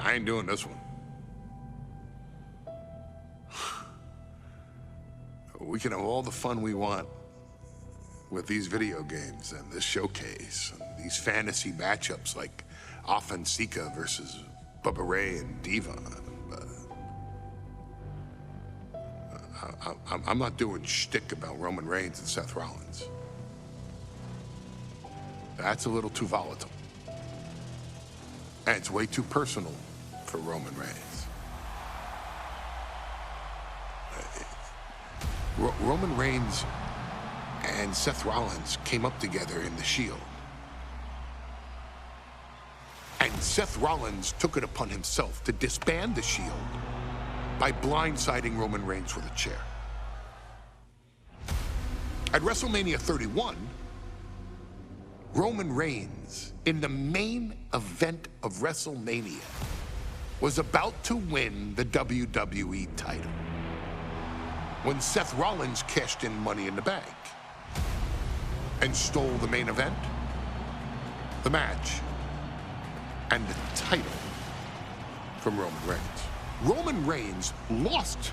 I ain't doing this one. We can have all the fun we want with these video games and this showcase and these fantasy matchups like Offensica versus Bubba Ray and Diva. I'm not doing shtick about Roman Reigns and Seth Rollins. That's a little too volatile. And it's way too personal for Roman Reigns. Roman Reigns and Seth Rollins came up together in the Shield. And Seth Rollins took it upon himself to disband the Shield by blindsiding Roman Reigns with a chair. At WrestleMania 31, Roman Reigns, in the main event of WrestleMania, was about to win the WWE title when Seth Rollins cashed in Money in the Bank and stole the main event, the match, and the title from Roman Reigns. Roman Reigns lost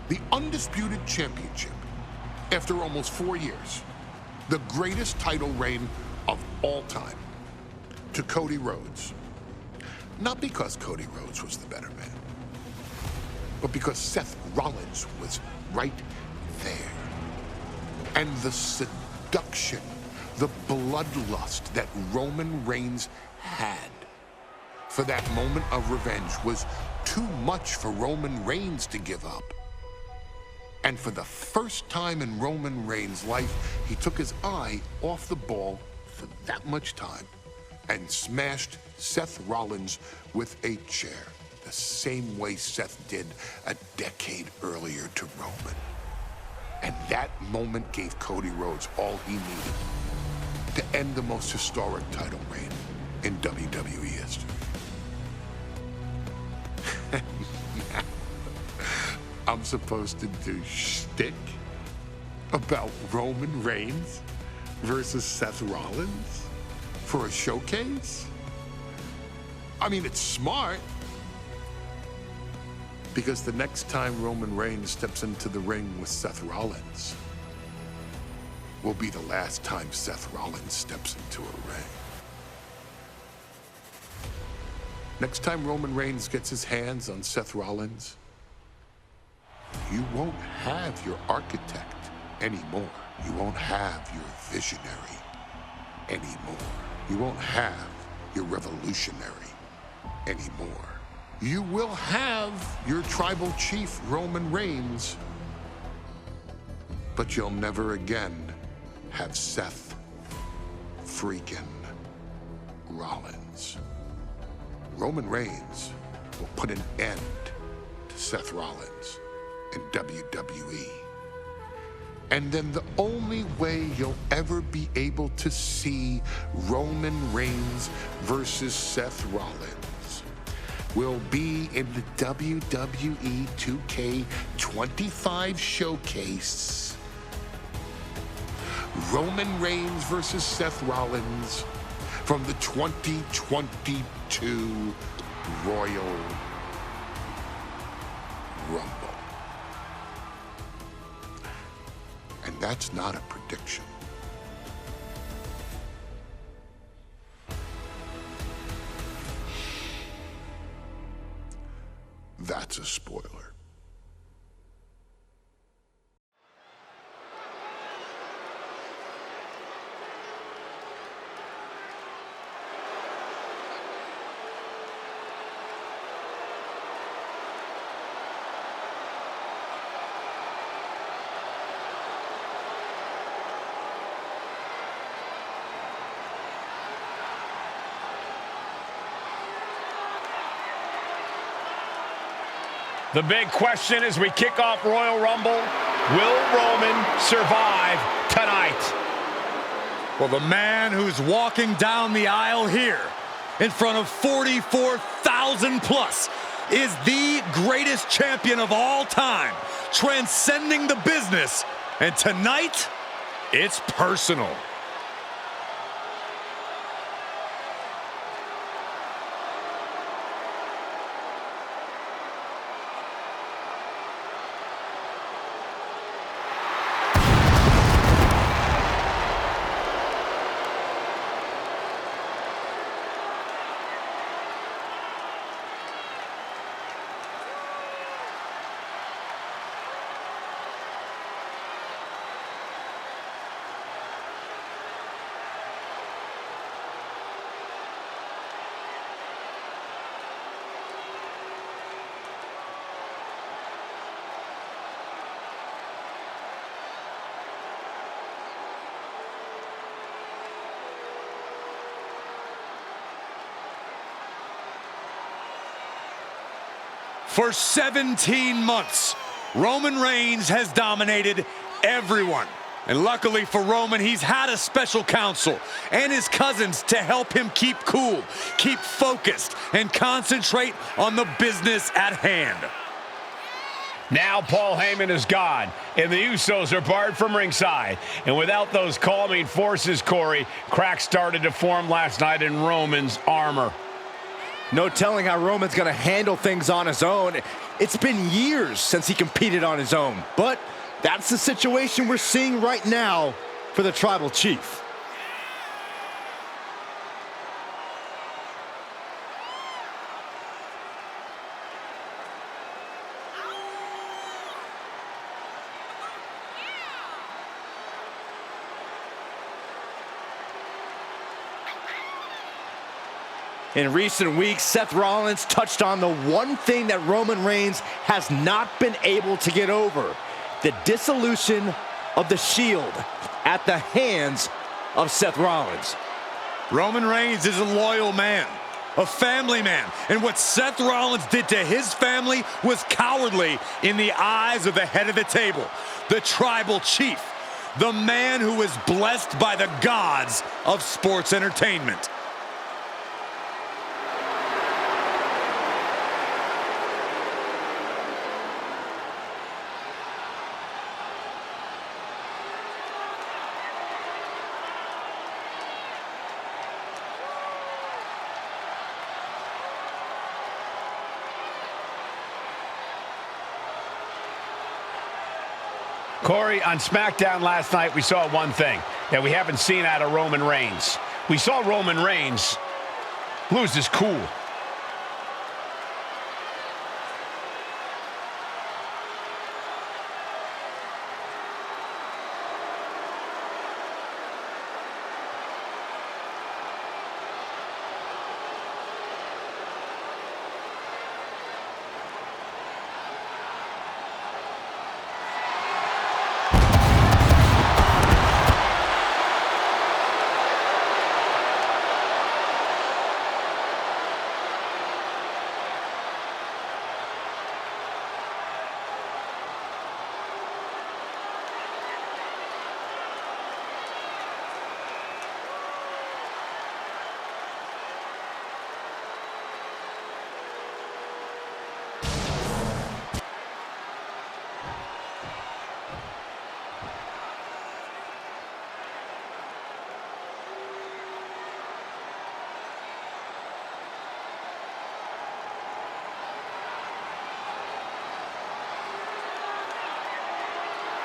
the undisputed championship after almost 4 years, the greatest title reign of all time, to Cody Rhodes. Not because Cody Rhodes was the better man, but because Seth Rollins was right there. And the seduction, the bloodlust that Roman Reigns had for that moment of revenge was too much for Roman Reigns to give up. And for the first time in Roman Reigns' life, he took his eye off the ball for that much time and smashed Seth Rollins with a chair, the same way Seth did a decade earlier to Roman. And that moment gave Cody Rhodes all he needed to end the most historic title reign in WWE history. I'm supposed to do shtick about Roman Reigns versus Seth Rollins for a showcase? I mean, it's smart, because the next time Roman Reigns steps into the ring with Seth Rollins will be the last time Seth Rollins steps into a ring. Next time Roman Reigns gets his hands on Seth Rollins, you won't have your architect anymore. You won't have your visionary anymore. You won't have your revolutionary anymore. You will have your tribal chief, Roman Reigns, but you'll never again have Seth Freakin Rollins. Roman Reigns will put an end to Seth Rollins in WWE. And then the only way you'll ever be able to see Roman Reigns versus Seth Rollins will be in the WWE 2K25 showcase. Roman Reigns versus Seth Rollins from the 2022 Royal Rumble. And that's not a prediction. That's a spoiler. The big question as we kick off Royal Rumble, will Roman survive tonight? Well, the man who's walking down the aisle here in front of 44,000 plus is the greatest champion of all time, transcending the business. And tonight, it's personal. For 17 months, Roman Reigns has dominated everyone. And luckily for Roman, he's had a special counsel and his cousins to help him keep cool, keep focused, and concentrate on the business at hand. Now Paul Heyman is gone, and the Usos are barred from ringside. And without those calming forces, Corey, cracks started to form last night in Roman's armor. No telling how Roman's going to handle things on his own. It's been years since he competed on his own, but that's the situation we're seeing right now for the Tribal Chief. In recent weeks, Seth Rollins touched on the one thing that Roman Reigns has not been able to get over: the dissolution of the Shield at the hands of Seth Rollins. Roman Reigns is a loyal man, a family man, and what Seth Rollins did to his family was cowardly in the eyes of the head of the table, the Tribal Chief, the man who is blessed by the gods of sports entertainment. Corey, on SmackDown last night, we saw one thing that we haven't seen out of Roman Reigns. We saw Roman Reigns lose his cool.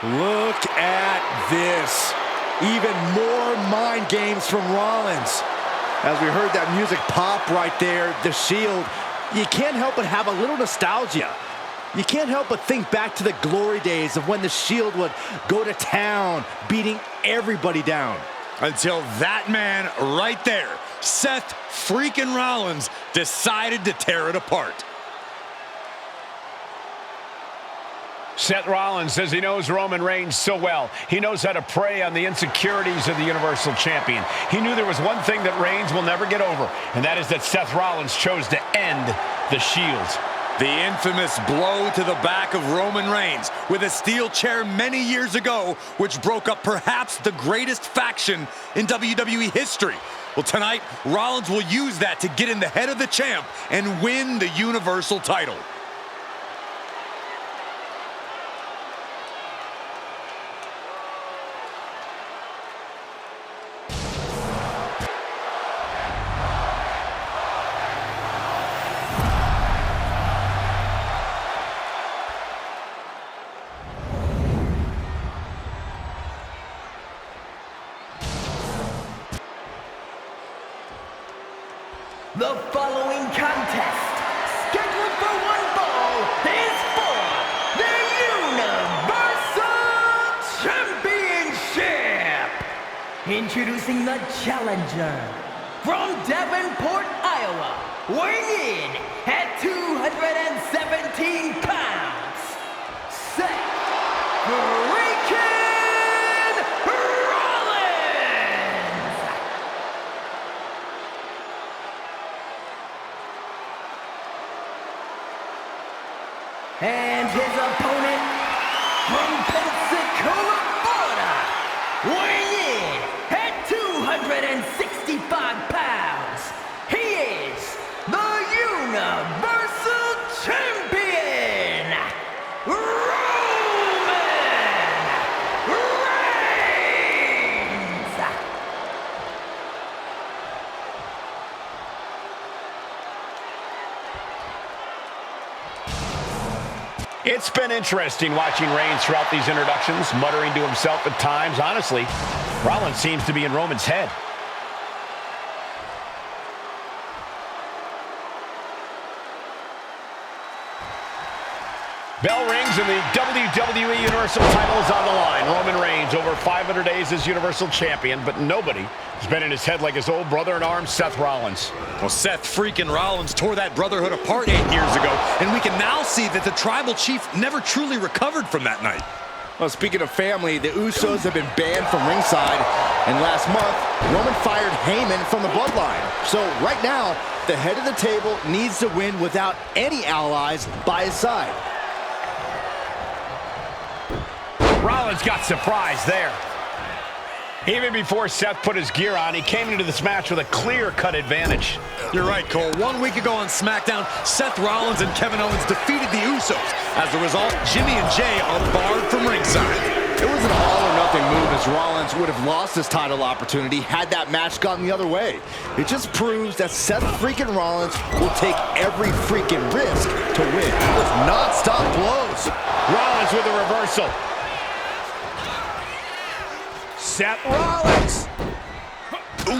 Look at this. Even more mind games from Rollins. As we heard that music pop right there, the Shield, you can't help but have a little nostalgia. You can't help but think back to the glory days of when the Shield would go to town, beating everybody down. Until that man right there, Seth Freakin Rollins, decided to tear it apart. Seth Rollins says he knows Roman Reigns so well. He knows how to prey on the insecurities of the Universal Champion. He knew there was one thing that Reigns will never get over, and that is that Seth Rollins chose to end the Shield. The infamous blow to the back of Roman Reigns with a steel chair many years ago, which broke up perhaps the greatest faction in WWE history. Well, tonight, Rollins will use that to get in the head of the champ and win the Universal title. The following contest, scheduled for one fall, is for the Universal Championship. Introducing the challenger from Davenport, Iowa, weighing in at 217 pounds, Seth Freakin Rollins. And his opponent from Pensacola, Florida, weighing in at 265 pounds, he is the Universal Champion, Roman Reigns! It's been interesting watching Reigns throughout these introductions, muttering to himself at times. Honestly, Rollins seems to be in Roman's head. Bell rings and the WWE Universal title is on the line. Roman Reigns, over 500 days as Universal Champion, but nobody has been in his head like his old brother-in-arms, Seth Rollins. Well, Seth Freakin Rollins tore that brotherhood apart 8 years ago, and we can now see that the Tribal Chief never truly recovered from that night. Well, speaking of family, the Usos have been banned from ringside, and last month, Roman fired Heyman from the Bloodline. So right now, the head of the table needs to win without any allies by his side. Rollins got surprised there. Even before Seth put his gear on, he came into this match with a clear-cut advantage. You're right, Cole. 1 week ago on SmackDown, Seth Rollins and Kevin Owens defeated the Usos. As a result, Jimmy and Jay are barred from ringside. It was an all-or-nothing move, as Rollins would have lost his title opportunity had that match gone the other way. It just proves that Seth freaking Rollins will take every freaking risk to win with non-stop blows. Rollins with a reversal. Seth Rollins. Ooh.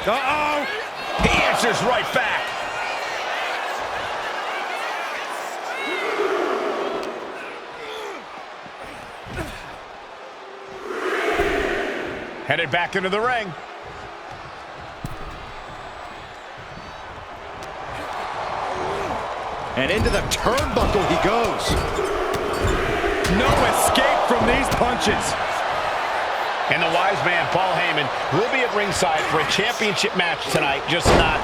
Uh-oh. He answers right back. Headed back into the ring. And into the turnbuckle he goes. No escape from these punches. And the wise man, Paul Heyman, will be at ringside for a championship match tonight, just not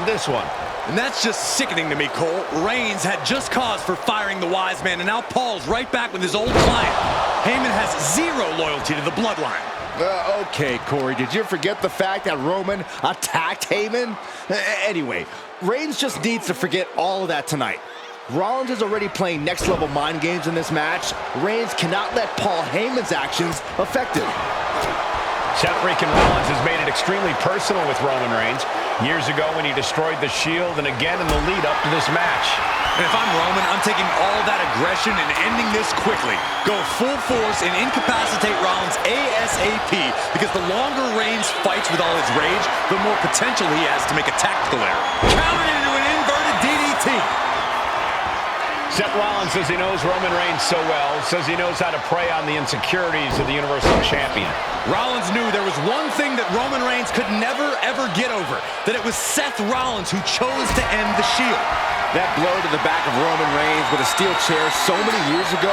this one. And that's just sickening to me, Cole. Reigns had just cause for firing the wise man, and now Paul's right back with his old client. Heyman has zero loyalty to the Bloodline. Okay, Corey, did you forget the fact that Roman attacked Heyman? Anyway, Reigns just needs to forget all of that tonight. Rollins is already playing next-level mind games in this match. Reigns cannot let Paul Heyman's actions affect him. Seth freaking Rollins has made it extremely personal with Roman Reigns. Years ago when he destroyed the Shield, and again in the lead-up to this match. And if I'm Roman, I'm taking all that aggression and ending this quickly. Go full force and incapacitate Rollins ASAP, because the longer Reigns fights with all his rage, the more potential he has to make a tactical error. Countered into an inverted DDT. Seth Rollins says he knows Roman Reigns so well, says he knows how to prey on the insecurities of the Universal Champion. Rollins knew there was one thing that Roman Reigns could never, ever get over, that it was Seth Rollins who chose to end the Shield. That blow to the back of Roman Reigns with a steel chair so many years ago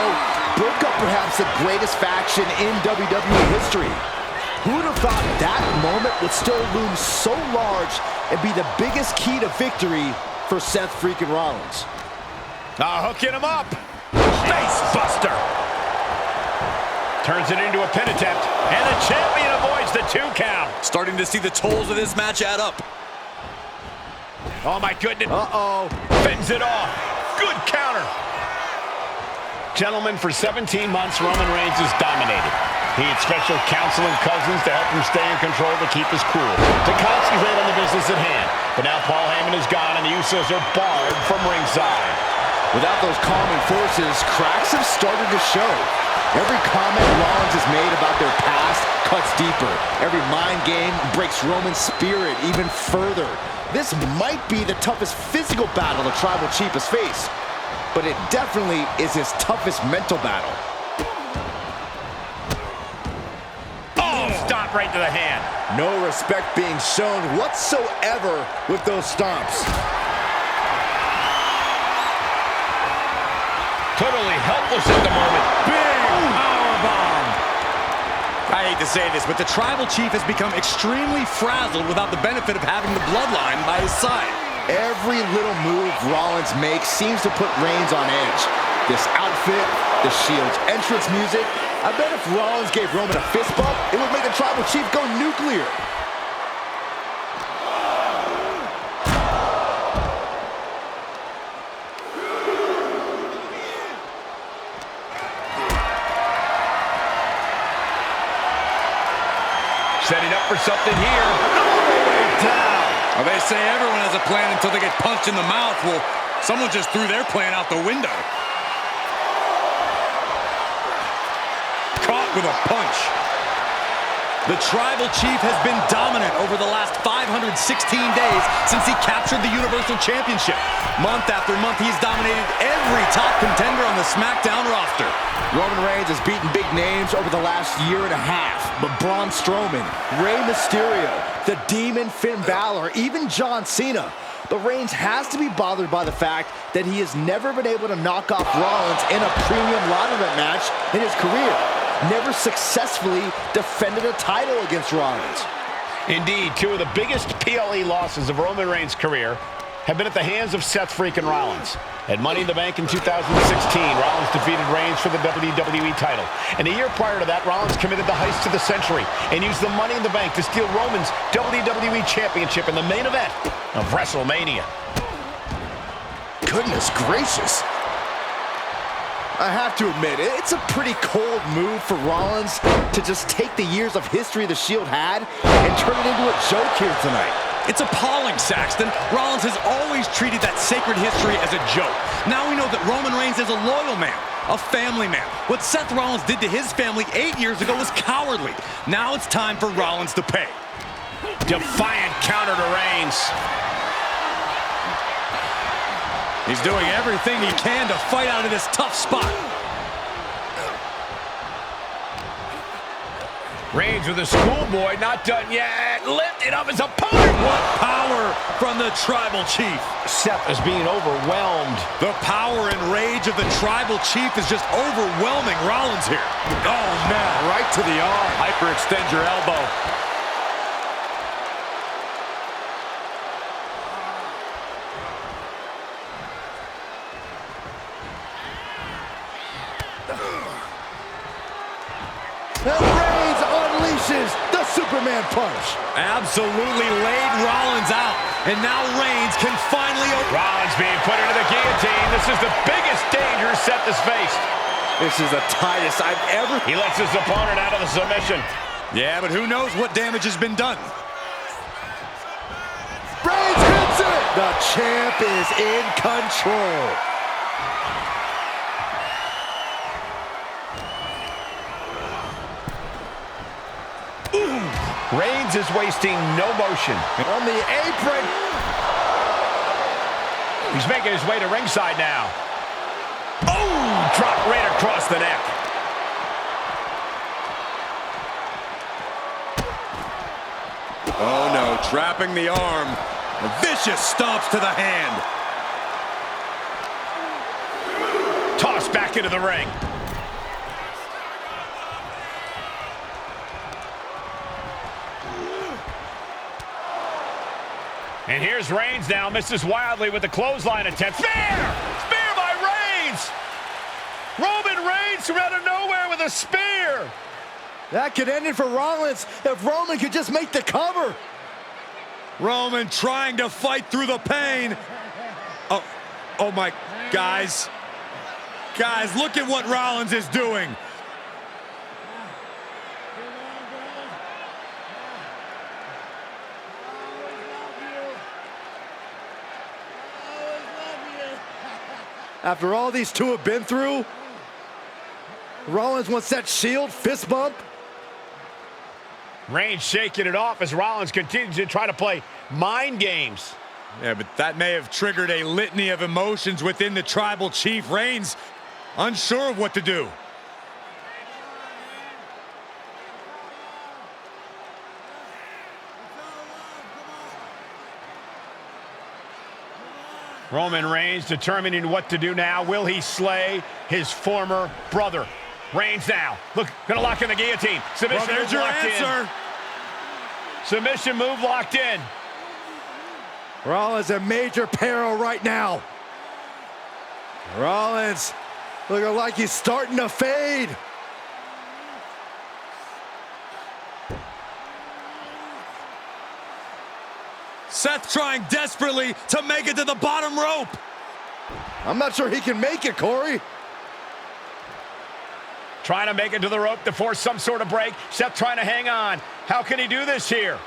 broke up perhaps the greatest faction in WWE history. Who would have thought that moment would still loom so large and be the biggest key to victory for Seth freaking Rollins? Hooking him up. Face buster. Turns it into a pin attempt, and the champion avoids the 2 count. Starting to see the tolls of this match add up. Oh my goodness. Uh-oh. Fends it off. Good counter. Gentlemen, for 17 months, Roman Reigns has dominated. He had special counsel and cousins to help him stay in control to keep his cool, to concentrate on the business at hand. But now Paul Heyman is gone, and the Usos are barred from ringside. Without those calming forces, cracks have started to show. Every comment Rollins has made about their past cuts deeper. Every mind game breaks Roman's spirit even further. This might be the toughest physical battle the Tribal Chief has faced, but it definitely is his toughest mental battle. Oh, stop right to the hand. No respect being shown whatsoever with those stomps. Totally helpless at the moment. Big powerbomb. I hate to say this, but the Tribal Chief has become extremely frazzled without the benefit of having the Bloodline by his side. Every little move Rollins makes seems to put Reigns on edge. This outfit, the Shield's entrance music. I bet if Rollins gave Roman a fist bump, it would make the Tribal Chief go nuclear. Setting up for something here. All the way down. Well, they say everyone has a plan until they get punched in the mouth. Well, someone just threw their plan out the window. Caught with a punch. The Tribal Chief has been dominant over the last 516 days since he captured the Universal Championship. Month after month, he's dominated every top contender on the SmackDown roster. Roman Reigns has beaten big names over the last year and a half. But Braun Strowman, Rey Mysterio, the Demon Finn Balor, even John Cena. But Reigns has to be bothered by the fact that he has never been able to knock off Rollins in a premium ladder match in his career. Never successfully defended a title against Rollins. Indeed, two of the biggest PLE losses of Roman Reigns' career have been at the hands of Seth Freakin Rollins. At Money in the Bank in 2016, Rollins defeated Reigns for the WWE title. And a year prior to that, Rollins committed the heist of the century and used the Money in the Bank to steal Roman's WWE Championship in the main event of WrestleMania. Goodness gracious. I have to admit, it's a pretty cold move for Rollins to just take the years of history the Shield had and turn it into a joke here tonight. It's appalling, Saxton. Rollins has always treated that sacred history as a joke. Now we know that Roman Reigns is a loyal man, a family man. What Seth Rollins did to his family 8 years ago was cowardly. Now it's time for Rollins to pay. Defiant counter to Reigns. He's doing everything he can to fight out of this tough spot. Reigns with a schoolboy, not done yet. Lifted up his opponent. What power from the Tribal Chief. Seth is being overwhelmed. The power and rage of the Tribal Chief is just overwhelming Rollins here. Oh, man, right to the arm. Hyperextend your elbow. And Reigns unleashes the Superman punch. Absolutely laid Rollins out. And now Reigns can finally open. Rollins being put into the guillotine. This is the biggest danger Seth has faced. This is the tightest I've ever... He lets his opponent out of the submission. Yeah, but who knows what damage has been done. Reigns hits it! The champ is in control. Reigns is wasting no motion. On the apron. He's making his way to ringside now. Oh, drop right across the neck. Oh, no, trapping the arm. A vicious stomps to the hand. Tossed back into the ring. And here's Reigns now, misses wildly with the clothesline attempt. Spear! Spear by Reigns! Roman Reigns from out of nowhere with a spear! That could end it for Rollins if Roman could just make the cover. Roman trying to fight through the pain. Oh my, guys. Guys, look at what Rollins is doing. After all these two have been through, Rollins wants that Shield fist bump. Reigns shaking it off as Rollins continues to try to play mind games. Yeah, but that may have triggered a litany of emotions within the Tribal Chief. Reigns unsure of what to do. Roman Reigns determining what to do now. Will he slay his former brother? Reigns now. Look, gonna lock in the guillotine. Submission Well, there's move your locked answer. in. Submission move locked in. Rollins in major peril right now. Rollins looking like he's starting to fade. Seth trying desperately to make it to the bottom rope. I'm not sure he can make it, Corey. Trying to make it to the rope to force some sort of break. Seth trying to hang on. How can he do this here?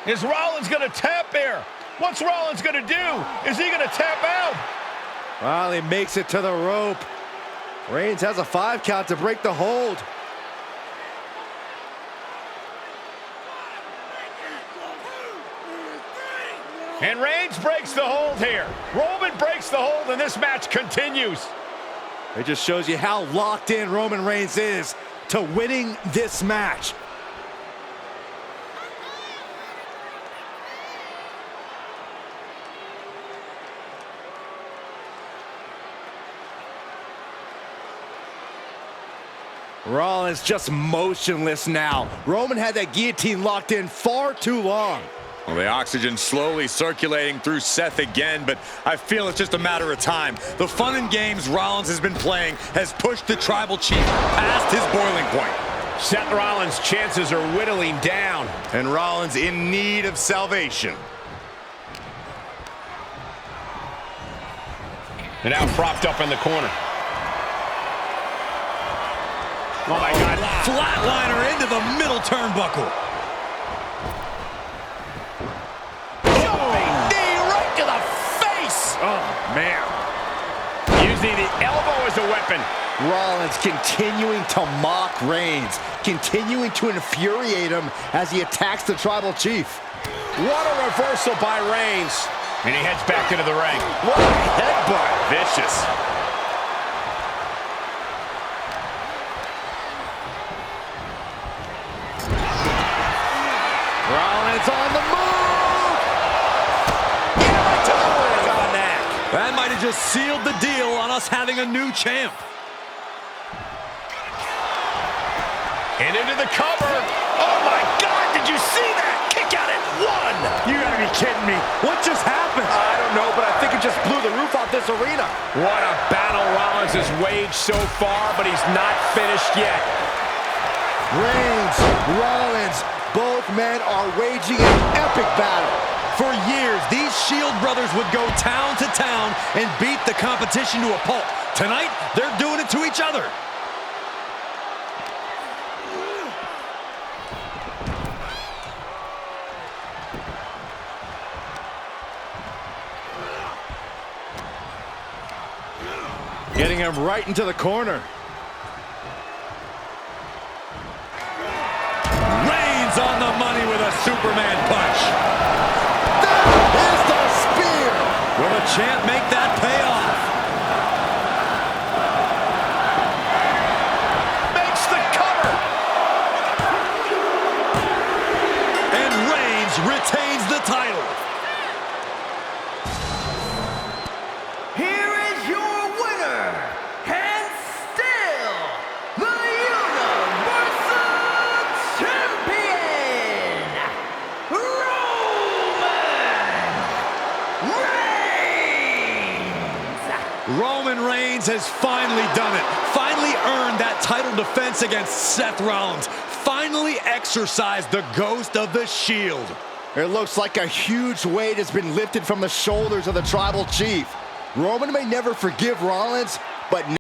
Is Rollins going to tap here? What's Rollins going to do? Is he going to tap out? Well, he makes it to the rope. Reigns has a 5 count to break the hold. And Reigns breaks the hold here. Roman breaks the hold, and this match continues. It just shows you how locked in Roman Reigns is to winning this match. Rollins just motionless now. Roman had that guillotine locked in far too long. Well, the oxygen slowly circulating through Seth again, but I feel it's just a matter of time. The fun and games Rollins has been playing has pushed the Tribal Chief past his boiling point. Seth Rollins' chances are whittling down. And Rollins in need of salvation. And now propped up in the corner. Oh my God. Flatliner into the middle turnbuckle. Knee right to the face. Oh, man. Using the elbow as a weapon. Rollins continuing to mock Reigns, continuing to infuriate him as he attacks the Tribal Chief. What a reversal by Reigns. And he heads back into the ring. What a headbutt. Vicious. Rollins on the move! That might have just sealed the deal on us having a new champ. And into the cover. Oh my God, did you see that? Kick out at 1. You gotta be kidding me. What just happened? I don't know, but I think it just blew the roof off this arena. What a battle Rollins has waged so far, but he's not finished yet. Reigns, Rollins, both men are waging an epic battle. For years, these Shield brothers would go town to town and beat the competition to a pulp. Tonight, they're doing it to each other. Getting him right into the corner. Reigns on the money with a Superman punch. That is the spear. Will the champ make that pay off? Makes the cover. And Reigns retains the title. Here is your winner, and still the Universal Champion, Roman Reigns has finally done it. Finally earned that title defense against Seth Rollins. Finally exorcised the ghost of the Shield. It looks like a huge weight has been lifted from the shoulders of the Tribal Chief. Roman may never forgive Rollins, but